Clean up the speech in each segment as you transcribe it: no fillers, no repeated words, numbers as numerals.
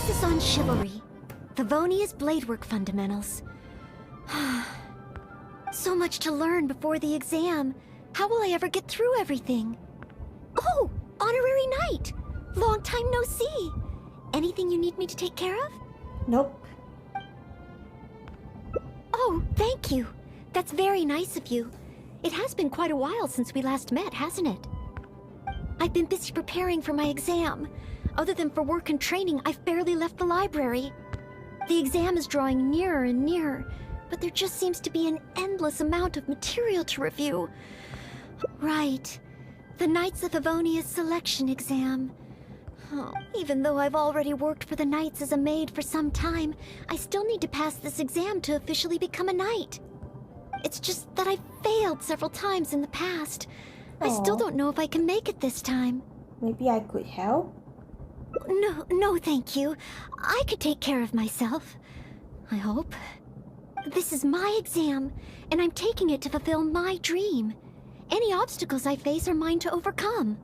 Emphasis on chivalry. Favonia's bladework fundamentals. So much to learn before the exam. How will I ever get through everything? Oh, honorary knight! Long time no see. Anything you need me to take care of? Nope. Oh, thank you. That's very nice of you. It has been quite a while since we last met, hasn't it? I've been busy preparing for my exam. Other than for work and training, I've barely left the library. The exam is drawing nearer and nearer, but there just seems to be an endless amount of material to review. Right. The Knights of Favonia's selection exam. Oh, even though I've already worked for the Knights as a maid for some time, I still need to pass this exam to officially become a knight. It's just that I've failed several times in the past. I still don't know if I can make it this time. Maybe I could help? No, thank you. I could take care of myself. I hope. This is my exam, and I'm taking it to fulfill my dream. Any obstacles I face are mine to overcome.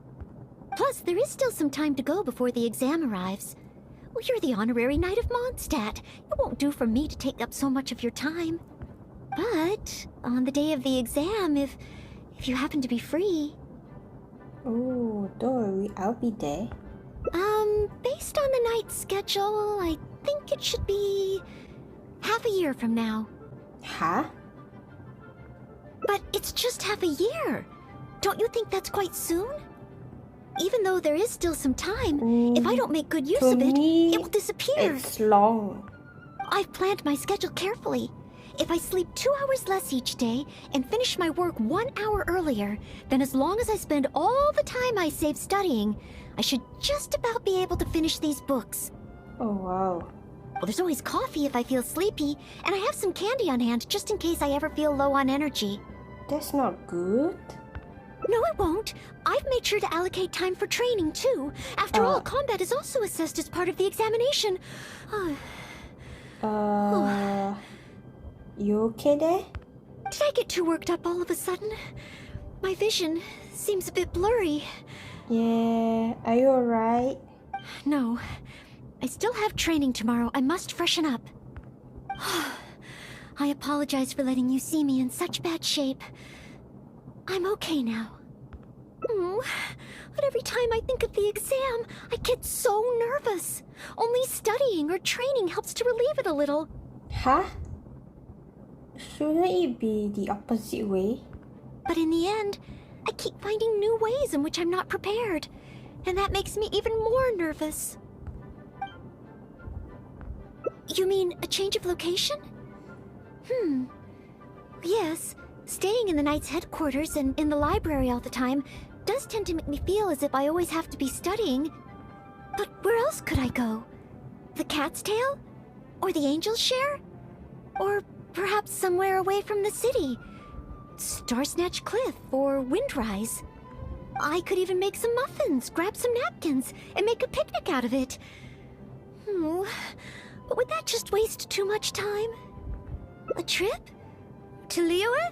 Plus, there is still some time to go before the exam arrives. Well, you're the honorary knight of Mondstadt. It won't do for me to take up so much of your time. But on the day of the exam, if you happen to be free... Oh, don't worry, I'll be there. Based on the night's schedule, I think it should be half a year from now. Huh? But it's just half a year. Don't you think that's quite soon? Even though there is still some time, if I don't make good use of it, it will disappear. It's long. I've planned my schedule carefully. If I sleep 2 hours less each day and finish my work 1 hour earlier, then as long as I spend all the time I save studying, I should just about be able to finish these books. Oh, wow. Well, there's always coffee if I feel sleepy, and I have some candy on hand just in case I ever feel low on energy. That's not good. No, it won't. I've made sure to allocate time for training, too. After all, combat is also assessed as part of the examination. You okay there? Did I get too worked up all of a sudden? My vision seems a bit blurry. Yeah, are you alright? No. I still have training tomorrow. I must freshen up. I apologize for letting you see me in such bad shape. I'm okay now. But every time I think of the exam, I get so nervous. Only studying or training helps to relieve it a little. Huh? Shouldn't it be the opposite way? But in the end, I keep finding new ways in which I'm not prepared. And that makes me even more nervous. You mean a change of location? Yes, staying in the Knight's headquarters and in the library all the time does tend to make me feel as if I always have to be studying. But where else could I go? The Cat's Tail? Or the Angel's Share? Or perhaps somewhere away from the city? Starsnatch Cliff or Windrise? I could even make some muffins, grab some napkins, and make a picnic out of it. But would that just waste too much time? A trip? To Liyue?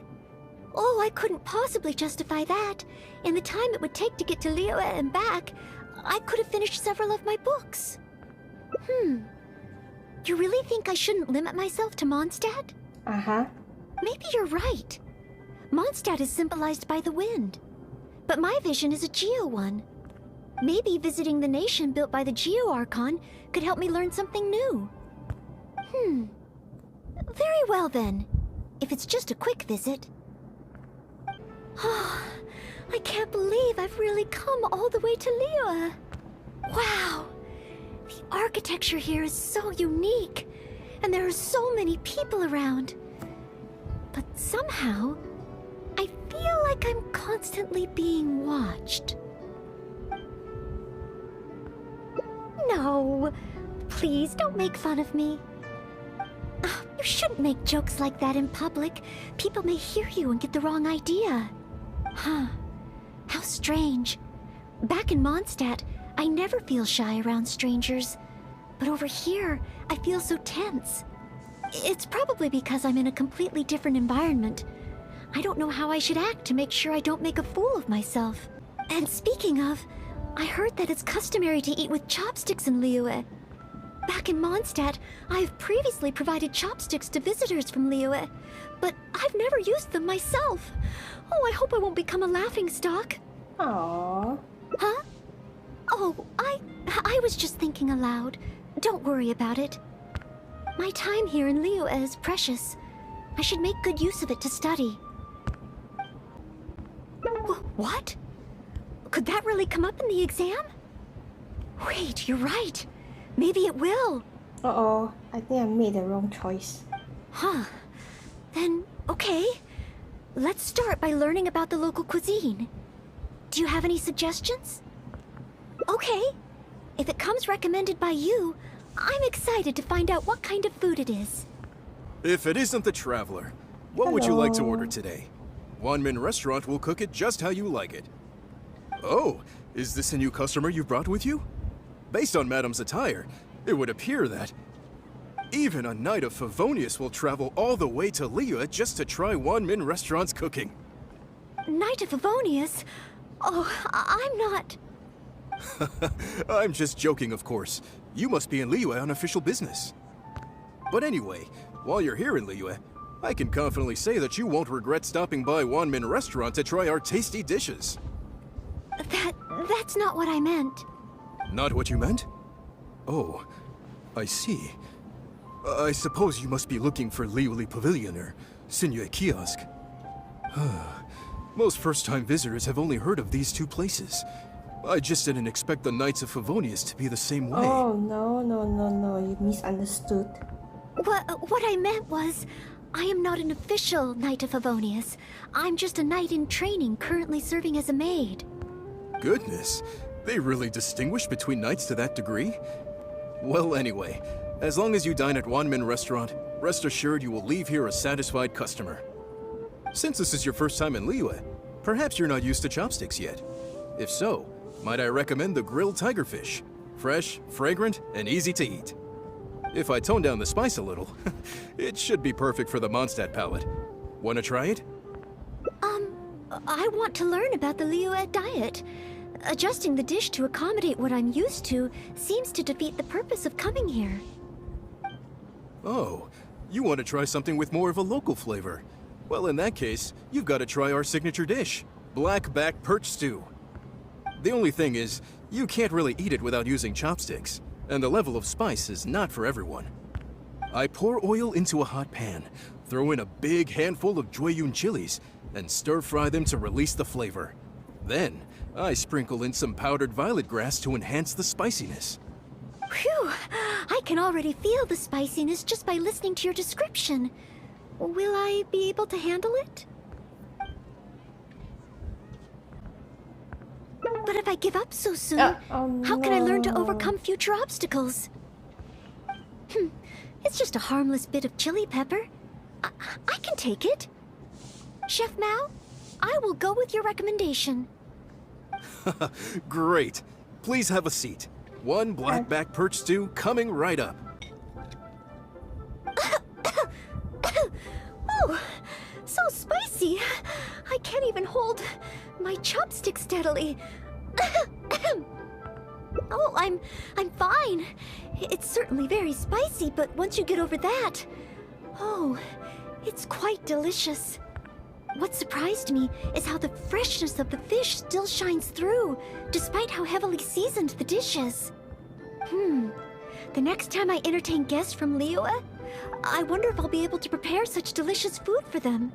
Oh, I couldn't possibly justify that. In the time it would take to get to Liyue and back, I could have finished several of my books. You really think I shouldn't limit myself to Mondstadt? Uh-huh. Maybe you're right. Mondstadt is symbolized by the wind. But my vision is a Geo one. Maybe visiting the nation built by the Geo Archon could help me learn something new. Very well then. If it's just a quick visit. I can't believe I've really come all the way to Liyue. Wow. The architecture here is so unique. And there are so many people around. But somehow, I feel like I'm constantly being watched. No, please don't make fun of me. You shouldn't make jokes like that in public. People may hear you and get the wrong idea. How strange. Back in Mondstadt, I never feel shy around strangers. But over here, I feel so tense. It's probably because I'm in a completely different environment. I don't know how I should act to make sure I don't make a fool of myself. And speaking of, I heard that it's customary to eat with chopsticks in Liyue. Back in Mondstadt, I've previously provided chopsticks to visitors from Liyue, but I've never used them myself. Oh, I hope I won't become a laughingstock. Aww. Huh? Oh, I was just thinking aloud. Don't worry about it. My time here in Liyue is precious. I should make good use of it to study. What? Could that really come up in the exam? Wait, you're right. Maybe it will. Uh-oh, I think I made the wrong choice. Huh. Then, okay. Let's start by learning about the local cuisine. Do you have any suggestions? Okay. If it comes recommended by you, I'm excited to find out what kind of food it is. If it isn't the Traveler, what would you like to Hello. order today? One-man restaurant will cook it just how you like it. Oh, is this a new customer you brought with you? Based on Madam's attire, it would appear that even a knight of Favonius will travel all the way to Liyue just to try One-man restaurant's cooking. Knight of Favonius? Oh, I'm not... I'm just joking, of course. You must be in Liyue on official business. But anyway, while you're here in Liyue, I can confidently say that you won't regret stopping by One-man restaurant to try our tasty dishes. That's not what I meant. Not what you meant? Oh, I see. I suppose you must be looking for Liyue Pavilion or Liyue Kiosk. Most first-time visitors have only heard of these two places. I just didn't expect the Knights of Favonius to be the same way. Oh, no, you misunderstood. What I meant was, I am not an official Knight of Favonius. I'm just a knight in training currently serving as a maid. Goodness, they really distinguish between knights to that degree? Well, anyway, as long as you dine at One-man restaurant, rest assured you will leave here a satisfied customer. Since this is your first time in Liyue, perhaps you're not used to chopsticks yet. If so, might I recommend the grilled tigerfish? Fresh, fragrant, and easy to eat. If I tone down the spice a little, it should be perfect for the Mondstadt palate. Wanna try it? I want to learn about the Liyue diet. Adjusting the dish to accommodate what I'm used to seems to defeat the purpose of coming here. Oh, you want to try something with more of a local flavor? Well, in that case, you've got to try our signature dish, black back perch stew. The only thing is, you can't really eat it without using chopsticks, and the level of spice is not for everyone. I pour oil into a hot pan, throw in a big handful of Jueyun chilies, and stir-fry them to release the flavor. Then, I sprinkle in some powdered violet grass to enhance the spiciness. Phew! I can already feel the spiciness just by listening to your description. Will I be able to handle it? But if I give up so soon, how can I learn to overcome future obstacles? It's just a harmless bit of chili pepper. I can take it. Chef Mao, I will go with your recommendation. Great. Please have a seat. One black back perch stew coming right up. Oh, so spicy. I can't even hold my chopstick steadily. Oh, I'm fine. It's certainly very spicy, but once you get over that, oh, it's quite delicious. What surprised me is how the freshness of the fish still shines through, despite how heavily seasoned the dish is. The next time I entertain guests from Liyue, I wonder if I'll be able to prepare such delicious food for them.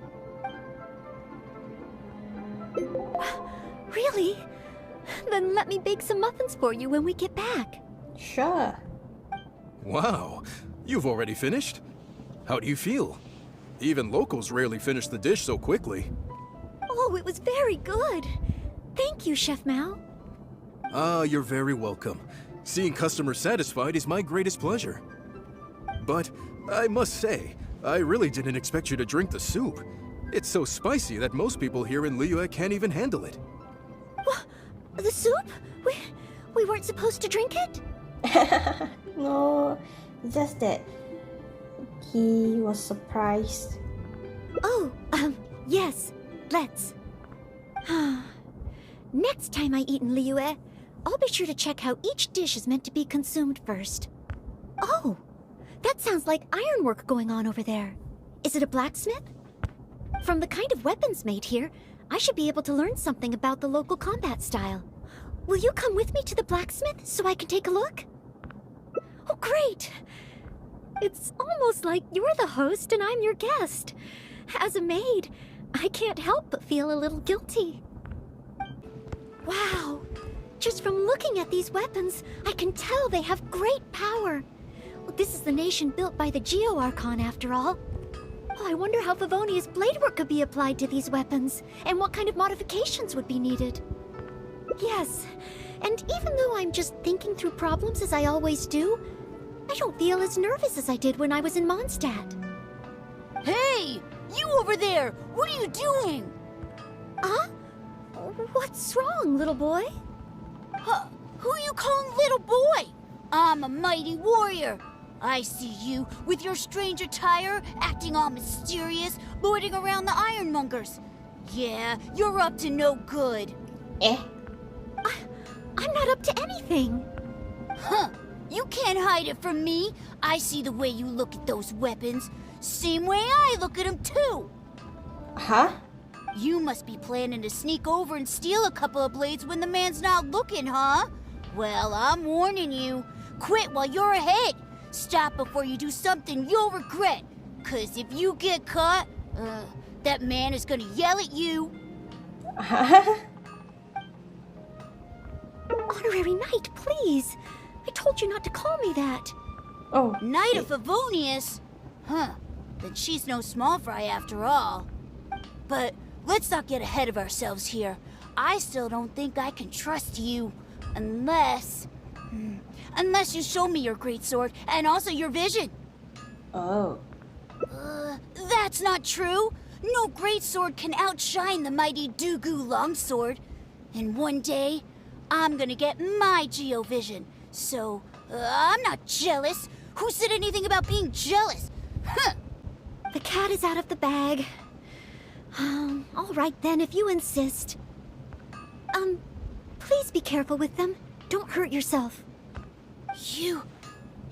Really? Then let me bake some muffins for you when we get back. Sure. Wow, you've already finished? How do you feel? Even locals rarely finish the dish so quickly. Oh, it was very good. Thank you, Chef Mao. Ah, you're very welcome. Seeing customers satisfied is my greatest pleasure. But I must say, I really didn't expect you to drink the soup. It's so spicy that most people here in Liyue can't even handle it. What? The soup? We weren't supposed to drink it? No, just that he was surprised. Oh, yes. Let's. Next time I eat in Liyue, I'll be sure to check how each dish is meant to be consumed first. Oh, that sounds like ironwork going on over there. Is it a blacksmith? From the kind of weapons made here, I should be able to learn something about the local combat style. Will you come with me to the blacksmith so I can take a look? Oh, great! It's almost like you're the host and I'm your guest. As a maid, I can't help but feel a little guilty. Wow! Just from looking at these weapons, I can tell they have great power. This is the nation built by the Geo-Archon, after all. Oh, I wonder how Favonia's blade work could be applied to these weapons, and what kind of modifications would be needed. Yes, and even though I'm just thinking through problems as I always do, I don't feel as nervous as I did when I was in Mondstadt. Hey! You over there! What are you doing? Huh? What's wrong, little boy? Who you calling little boy? I'm a mighty warrior. I see you with your strange attire, acting all mysterious, lording around the ironmongers. Yeah, you're up to no good. Eh? I'm not up to anything. Huh. You can't hide it from me. I see the way you look at those weapons. Same way I look at them too. Huh? You must be planning to sneak over and steal a couple of blades when the man's not looking, huh? Well, I'm warning you. Quit while you're ahead. Stop before you do something you'll regret. 'Cause if you get caught, that man is gonna yell at you. Honorary Knight, please. I told you not to call me that. Oh. Knight shit. of Favonius? Huh. Then she's no small fry after all. But let's not get ahead of ourselves here. I still don't think I can trust you. Unless you show me your great sword and also your vision. Oh. That's not true. No great sword can outshine the mighty Dugu longsword. And one day, I'm gonna get my Geovision. So, I'm not jealous. Who said anything about being jealous? Huh. The cat is out of the bag. All right then, if you insist. Please be careful with them. Don't hurt yourself.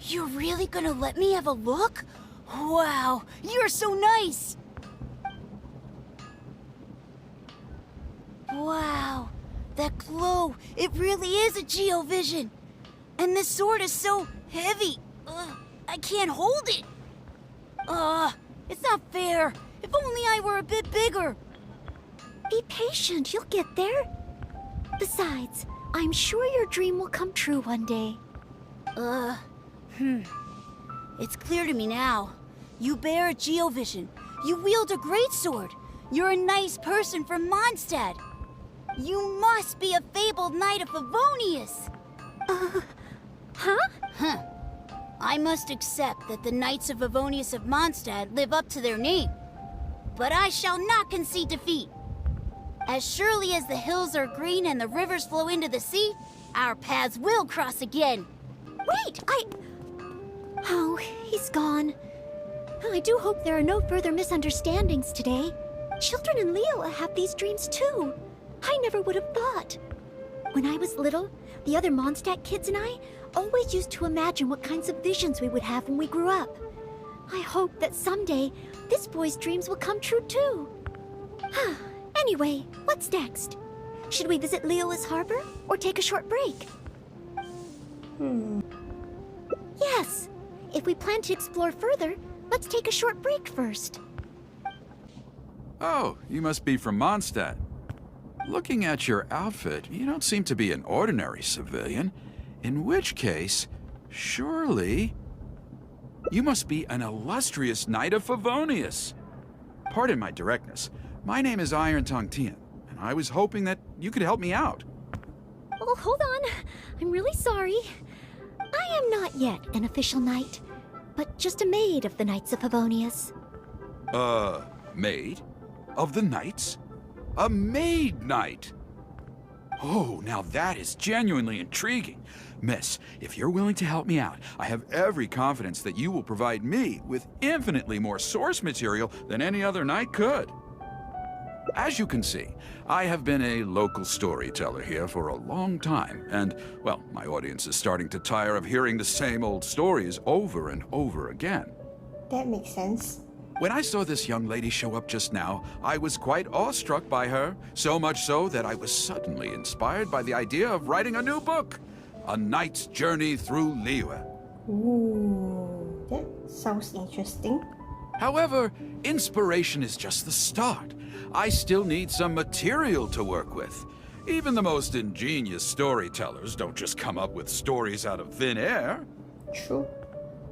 You're really gonna let me have a look? Wow, you're so nice! Wow, that glow, it really is a Geovision. And this sword is so heavy, I can't hold it. It's not fair. If only I were a bit bigger. Be patient, you'll get there. Besides, I'm sure your dream will come true one day. It's clear to me now. You bear a Geovision. You wield a greatsword. You're a nice person from Mondstadt. You must be a fabled knight of Favonius. Huh? I must accept that the Knights of Favonius of Mondstadt live up to their name. But I shall not concede defeat. As surely as the hills are green and the rivers flow into the sea, our paths will cross again. Wait, Oh, he's gone. I do hope there are no further misunderstandings today. Children in Liyue have these dreams too. I never would have thought. When I was little, the other Mondstadt kids and I always used to imagine what kinds of visions we would have when we grew up. I hope that someday this boy's dreams will come true too. Anyway, what's next? Should we visit Liyue's harbor or take a short break? Yes. If we plan to explore further, let's take a short break first. Oh, you must be from Mondstadt. Looking at your outfit, you don't seem to be an ordinary civilian. In which case, surely... you must be an illustrious knight of Favonius. Pardon my directness. My name is Iron Tongue Tian, and I was hoping that you could help me out. Oh, hold on. I'm really sorry. I am not yet an official knight, but just a maid of the Knights of Favonius. Maid? Of the knights? A maid knight? Oh, now that is genuinely intriguing. Miss, if you're willing to help me out, I have every confidence that you will provide me with infinitely more source material than any other knight could. As you can see, I have been a local storyteller here for a long time, and, well, my audience is starting to tire of hearing the same old stories over and over again. That makes sense. When I saw this young lady show up just now, I was quite awestruck by her, so much so that I was suddenly inspired by the idea of writing a new book, A Knight's Journey Through Liyue. Ooh, that sounds interesting. However, inspiration is just the start. I still need some material to work with. Even the most ingenious storytellers don't just come up with stories out of thin air. True.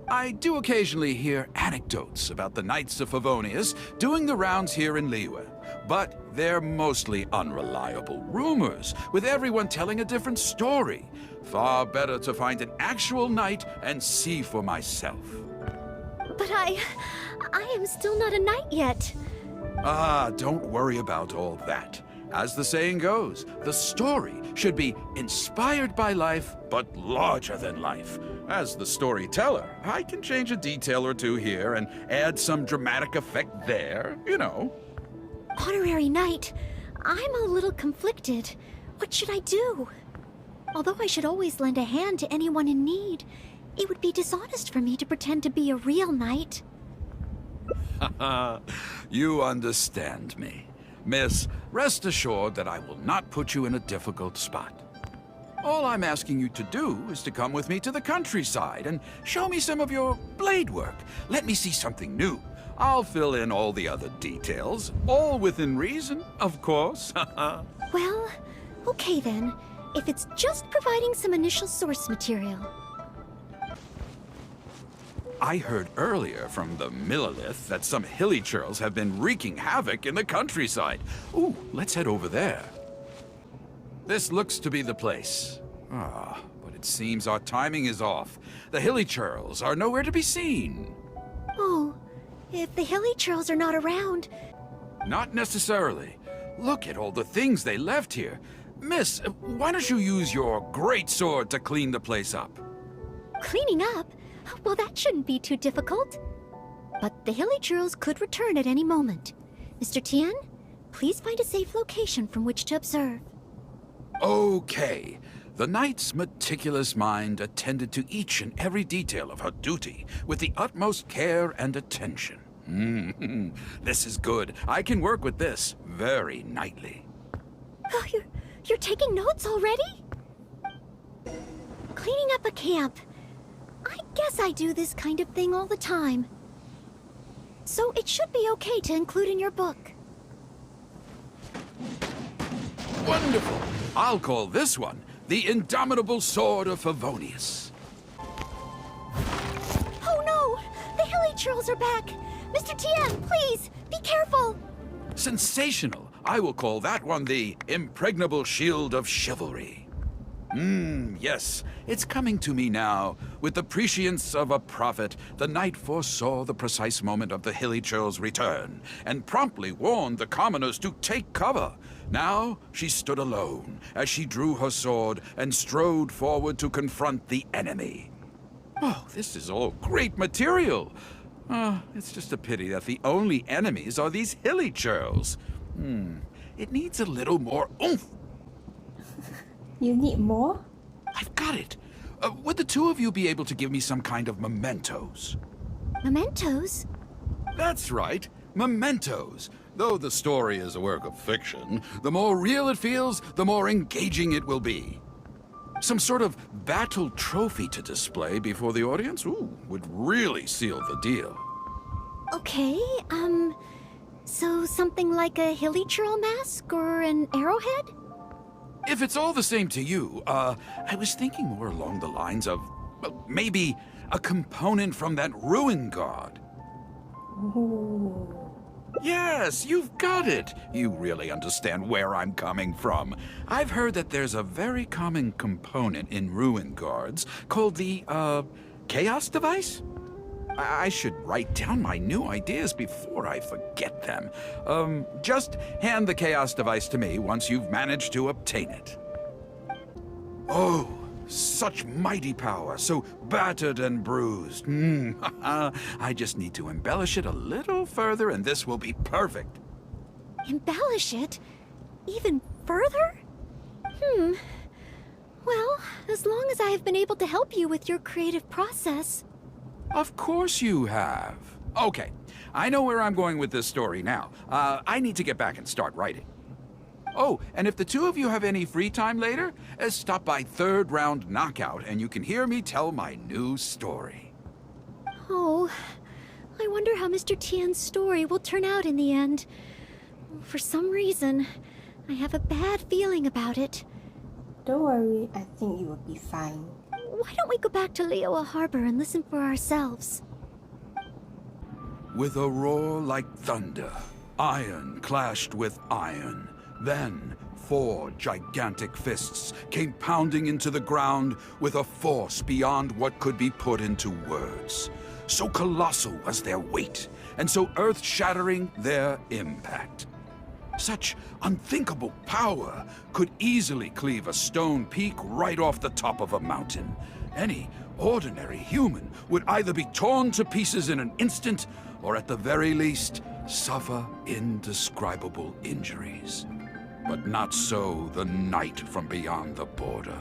I do occasionally hear anecdotes about the Knights of Favonius doing the rounds here in Liyue, but they're mostly unreliable rumors, with everyone telling a different story. Far better to find an actual knight and see for myself. But I am still not a knight yet. Ah, don't worry about all that. As the saying goes, the story should be inspired by life, but larger than life. As the storyteller, I can change a detail or two here and add some dramatic effect there, you know. Honorary knight, I'm a little conflicted. What should I do? Although I should always lend a hand to anyone in need, it would be dishonest for me to pretend to be a real knight. You understand me. Miss, rest assured that I will not put you in a difficult spot. All I'm asking you to do is to come with me to the countryside and show me some of your blade work. Let me see something new. I'll fill in all the other details, all within reason, of course. Well, okay then, if it's just providing some initial source material. I heard earlier from the Millilith that some hilly churls have been wreaking havoc in the countryside. Ooh, let's head over there. This looks to be the place. Ah, but it seems our timing is off. The hilly churls are nowhere to be seen. Oh, if the hilly churls are not around... Not necessarily. Look at all the things they left here. Miss, why don't you use your great sword to clean the place up? Cleaning up? Well, that shouldn't be too difficult. But the hilly churls could return at any moment. Mr. Tian, please find a safe location from which to observe. Okay. The knight's meticulous mind attended to each and every detail of her duty with the utmost care and attention. This is good. I can work with this very knightly. Oh, you're taking notes already? Cleaning up a camp. I guess I do this kind of thing all the time. So it should be okay to include in your book. Wonderful. I'll call this one The Indomitable Sword of Favonius. Oh no! The hilly churls are back! Mr. Tian, please, be careful! Sensational. I will call that one The Impregnable Shield of Chivalry. Yes, it's coming to me now. With the prescience of a prophet, the knight foresaw the precise moment of the hilly churl's return, and promptly warned the commoners to take cover. Now she stood alone, as she drew her sword and strode forward to confront the enemy. Oh, this is all great material. It's just a pity that the only enemies are these hilly churls. It needs a little more oomph. You need more? I've got it. Would the two of you be able to give me some kind of mementos? Mementos? That's right, mementos. Though the story is a work of fiction, the more real it feels, the more engaging it will be. Some sort of battle trophy to display before the audience, would really seal the deal. Okay, so something like a hilly churl mask or an arrowhead? If it's all the same to you, I was thinking more along the lines of, well, maybe a component from that ruin guard. Ooh. Yes, you've got it. You really understand where I'm coming from. I've heard that there's a very common component in ruin guards called the, chaos device? I should write down my new ideas before I forget them. Just hand the chaos device to me once you've managed to obtain it. Oh, such mighty power, so battered and bruised. I just need to embellish it a little further and this will be perfect. Embellish it? Even further? Well, as long as I have been able to help you with your creative process. Of course you have. Okay, I know where I'm going with this story now. I need to get back and start writing. Oh, and if the two of you have any free time later, stop by Third Round Knockout and you can hear me tell my new story. Oh, I wonder how Mr. Tien's story will turn out in the end. For some reason, I have a bad feeling about it. Don't worry, I think you will be fine. Why don't we go back to Liyue Harbor and listen for ourselves? With a roar like thunder, iron clashed with iron. Then, 4 gigantic fists came pounding into the ground with a force beyond what could be put into words. So colossal was their weight, and so earth-shattering their impact. Such unthinkable power could easily cleave a stone peak right off the top of a mountain. Any ordinary human would either be torn to pieces in an instant, or at the very least, suffer indescribable injuries. But not so the knight from beyond the border.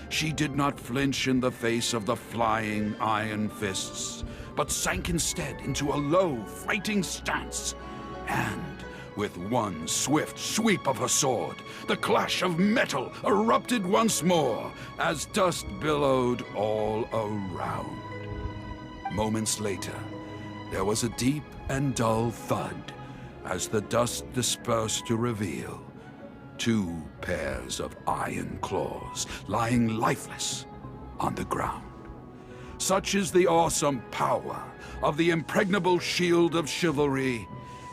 She did not flinch in the face of the flying iron fists, but sank instead into a low, fighting stance. And with one swift sweep of her sword, the clash of metal erupted once more as dust billowed all around. Moments later, there was a deep and dull thud as the dust dispersed to reveal 2 pairs of iron claws lying lifeless on the ground. Such is the awesome power of the impregnable shield of chivalry,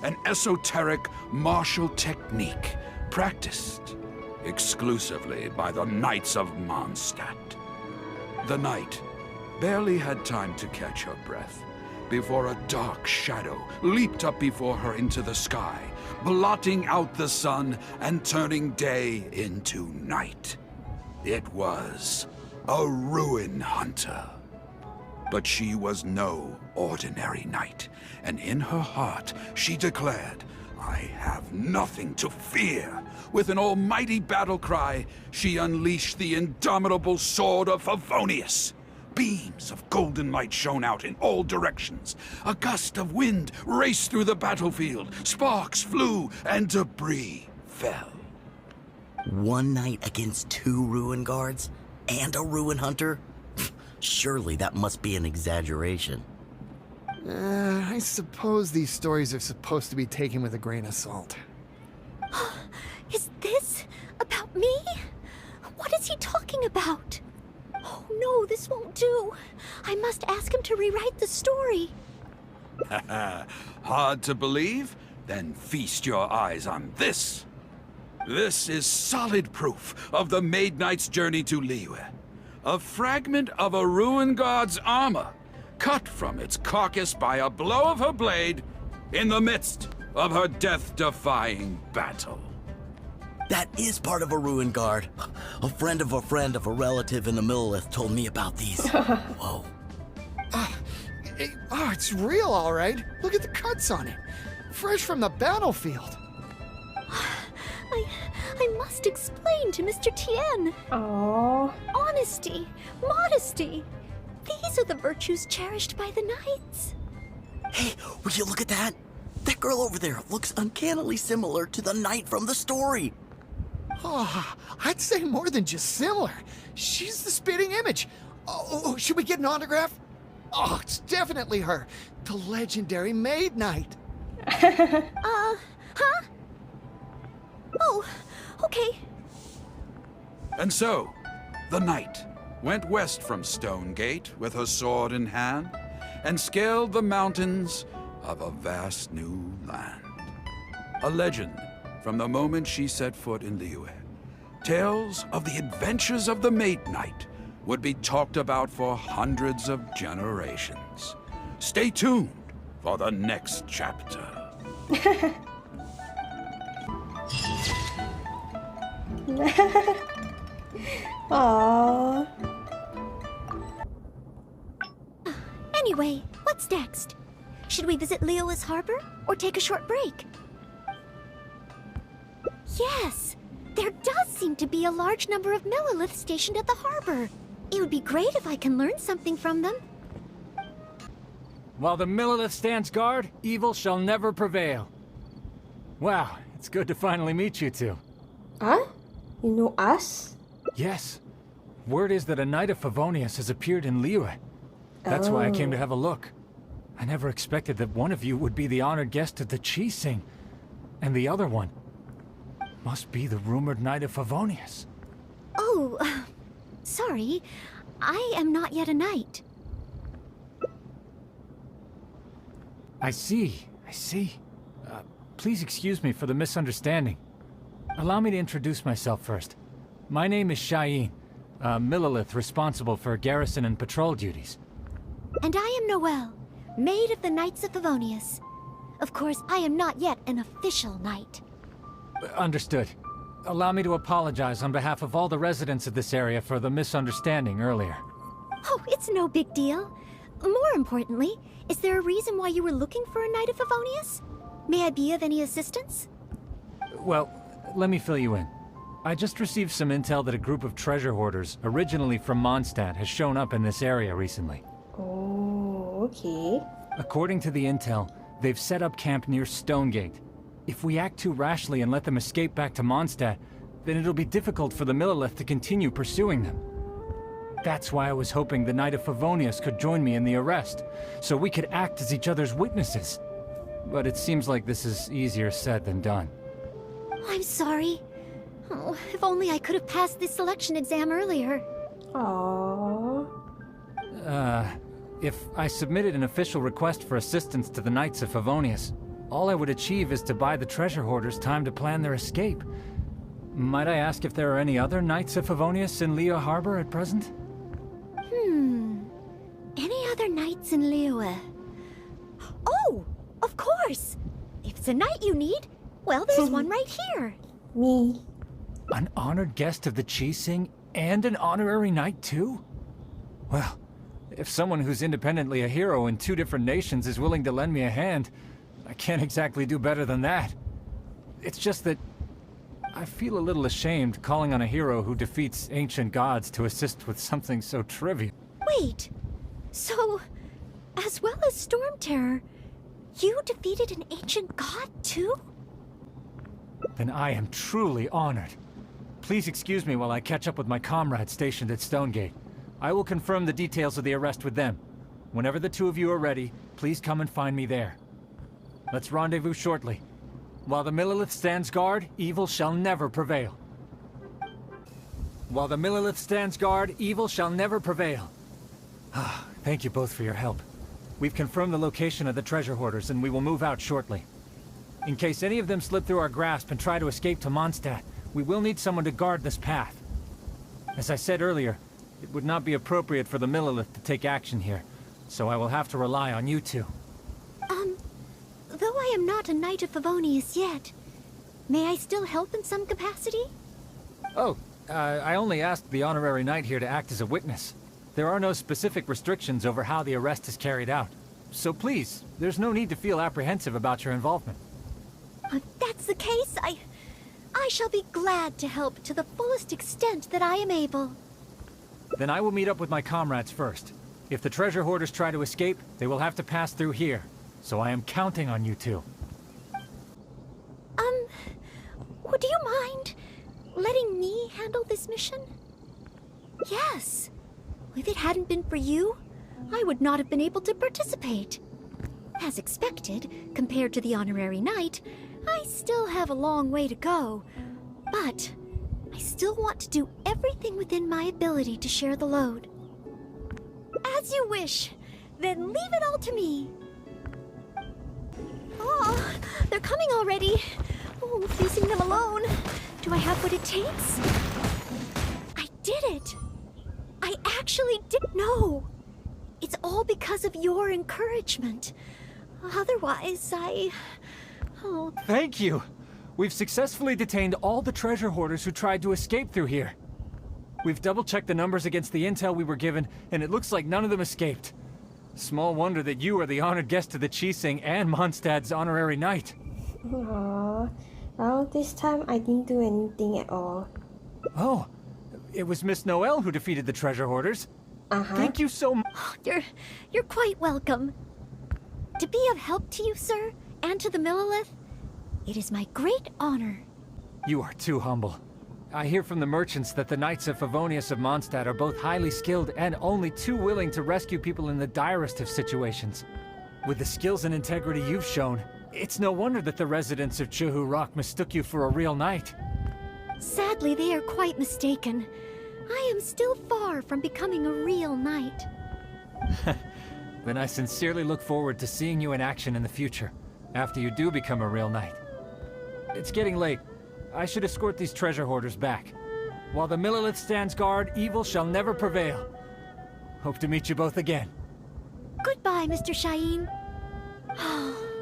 an esoteric martial technique practiced exclusively by the Knights of Mondstadt. The knight barely had time to catch her breath before a dark shadow leaped up before her into the sky, blotting out the sun and turning day into night. It was a ruin hunter. But she was no ordinary knight, and in her heart she declared, "I have nothing to fear." With an almighty battle cry, she unleashed the indomitable sword of Favonius. Beams of golden light shone out in all directions. A gust of wind raced through the battlefield. Sparks flew and debris fell. One knight against 2 ruin guards? And a ruin hunter? Surely that must be an exaggeration. I suppose these stories are supposed to be taken with a grain of salt. Is this about me? What is he talking about? Oh no, this won't do. I must ask him to rewrite the story. Hard to believe? Then feast your eyes on this. This is solid proof of the Maid Knight's journey to Liyue. A fragment of a ruin god's armor, cut from its carcass by a blow of her blade in the midst of her death-defying battle. That is part of a ruin guard. A friend of a relative in the Millith told me about these. Whoa. It's real, all right. Look at the cuts on it. Fresh from the battlefield. I must explain to Mr. Tien. Oh, Honesty, modesty. These are the virtues cherished by the knights. Hey, will you look at that? That girl over there looks uncannily similar to the knight from the story. Oh, I'd say more than just similar. She's the spitting image. Oh, should we get an autograph? Oh, it's definitely her. The legendary Maid Knight. Huh? Oh, okay. And so, the knight went west from Stonegate with her sword in hand and scaled the mountains of a vast new land. A legend from the moment she set foot in Liyue. Tales of the adventures of the Maid Knight would be talked about for hundreds of generations. Stay tuned for the next chapter. aww. Anyway, what's next? Should we visit Liyue's harbor or take a short break? Yes! There does seem to be a large number of Milliliths stationed at the harbor. It would be great if I can learn something from them. While the Millilith stands guard, evil shall never prevail. Wow, it's good to finally meet you two. Huh? You know us? Yes. Word is that a Knight of Favonius has appeared in Liyue. That's why I came to have a look. I never expected that one of you would be the honored guest of the Chi-Sing, and the other one must be the rumored Knight of Favonius. Oh, sorry. I am not yet a knight. I see. Please excuse me for the misunderstanding. Allow me to introduce myself first. My name is Cheyenne, a Millilith responsible for garrison and patrol duties. And I am Noelle, maid of the Knights of Favonius. Of course, I am not yet an official knight. Understood. Allow me to apologize on behalf of all the residents of this area for the misunderstanding earlier. Oh, it's no big deal. More importantly, is there a reason why you were looking for a Knight of Favonius? May I be of any assistance? Well, let me fill you in. I just received some intel that a group of treasure hoarders, originally from Mondstadt, has shown up in this area recently. Oh, okay. According to the intel, they've set up camp near Stonegate. If we act too rashly and let them escape back to Mondstadt, then it'll be difficult for the Millilith to continue pursuing them. That's why I was hoping the Knight of Favonius could join me in the arrest, so we could act as each other's witnesses. But it seems like this is easier said than done. I'm sorry. Oh, if only I could have passed this selection exam earlier. Aww. If I submitted an official request for assistance to the Knights of Favonius, all I would achieve is to buy the treasure hoarders time to plan their escape. Might I ask if there are any other Knights of Favonius in Liyue Harbor at present? Any other knights in Liyue? Oh, of course! If it's a knight you need, well, there's one right here. Me. An honored guest of the Chi-Sing and an honorary knight too? Well, if someone who's independently a hero in two different nations is willing to lend me a hand, I can't exactly do better than that. It's just that I feel a little ashamed calling on a hero who defeats ancient gods to assist with something so trivial. Wait, so, as well as Storm Terror, you defeated an ancient god too? Then I am truly honored. Please excuse me while I catch up with my comrades stationed at Stonegate. I will confirm the details of the arrest with them. Whenever the two of you are ready, please come and find me there. Let's rendezvous shortly. While the Millilith stands guard, evil shall never prevail. While the Millilith stands guard, evil shall never prevail. Thank you both for your help. We've confirmed the location of the treasure hoarders, and we will move out shortly. In case any of them slip through our grasp and try to escape to Mondstadt, we will need someone to guard this path. As I said earlier, it would not be appropriate for the Millilith to take action here, so I will have to rely on you two. Though I am not a Knight of Favonius yet, may I still help in some capacity? Oh, I only asked the honorary knight here to act as a witness. There are no specific restrictions over how the arrest is carried out. So please, there's no need to feel apprehensive about your involvement. If that's the case, I shall be glad to help to the fullest extent that I am able. Then I will meet up with my comrades first. If the treasure hoarders try to escape, they will have to pass through here. So I am counting on you two. Would you mind letting me handle this mission? Yes. If it hadn't been for you, I would not have been able to participate. As expected, compared to the honorary knight, I still have a long way to go. But I still want to do everything within my ability to share the load. As you wish. Then leave it all to me. Oh, they're coming already. Oh, facing them alone. Do I have what it takes? I did it. I actually did. No. It's all because of your encouragement. Otherwise, Oh. Thank you! We've successfully detained all the treasure hoarders who tried to escape through here. We've double-checked the numbers against the intel we were given, and it looks like none of them escaped. Small wonder that you are the honored guest of the Chi-Sing and Mondstadt's honorary knight. Aww. Well, this time I didn't do anything at all. Oh, it was Miss Noelle who defeated the treasure hoarders. Uh-huh. Thank you so much. You're quite welcome. To be of help to you, sir, and to the Millelith, it is my great honor. You are too humble. I hear from the merchants that the Knights of Favonius of Mondstadt are both highly skilled and only too willing to rescue people in the direst of situations. With the skills and integrity you've shown, it's no wonder that the residents of Chuhu Rock mistook you for a real knight. Sadly, they are quite mistaken. I am still far from becoming a real knight. Then I sincerely look forward to seeing you in action in the future, after you do become a real knight. It's getting late. I should escort these treasure hoarders back. While the Millelith stands guard, evil shall never prevail. Hope to meet you both again. Goodbye, Mr. Shaheen.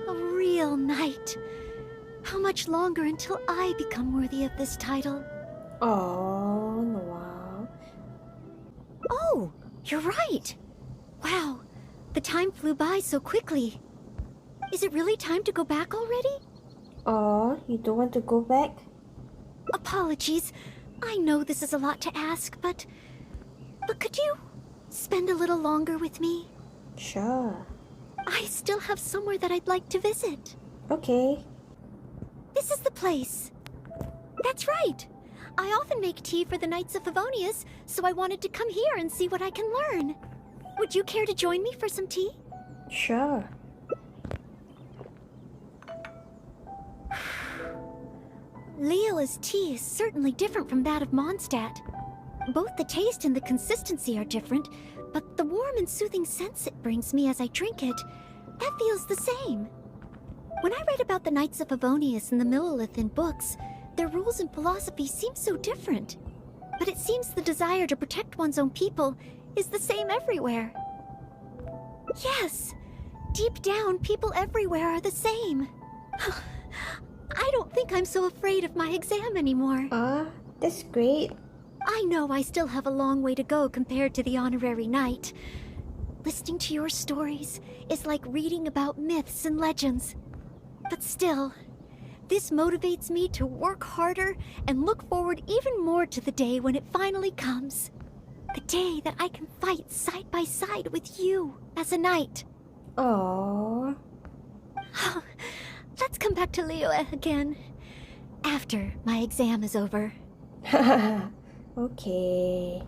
A real knight. How much longer until I become worthy of this title? Oh, Noelle. Oh, you're right. Wow, the time flew by so quickly. Is it really time to go back already? Oh, you don't want to go back? Apologies. I know this is a lot to ask, but could you spend a little longer with me? Sure. I still have somewhere that I'd like to visit. Okay. This is the place. That's right. I often make tea for the Knights of Favonius, so I wanted to come here and see what I can learn. Would you care to join me for some tea? Sure. Liyue's tea is certainly different from that of Mondstadt. Both the taste and the consistency are different, but the warm and soothing sense it brings me as I drink it, that feels the same. When I read about the Knights of Favonius and the Millelith in books, their rules and philosophy seem so different. But it seems the desire to protect one's own people is the same everywhere. Yes, deep down, people everywhere are the same. I don't think I'm so afraid of my exam anymore. That's great. I know I still have a long way to go compared to the honorary knight. Listening to your stories is like reading about myths and legends. But still, this motivates me to work harder and look forward even more to the day when it finally comes. The day that I can fight side by side with you as a knight. Oh. Let's come back to Liyue again. After my exam is over. Okay.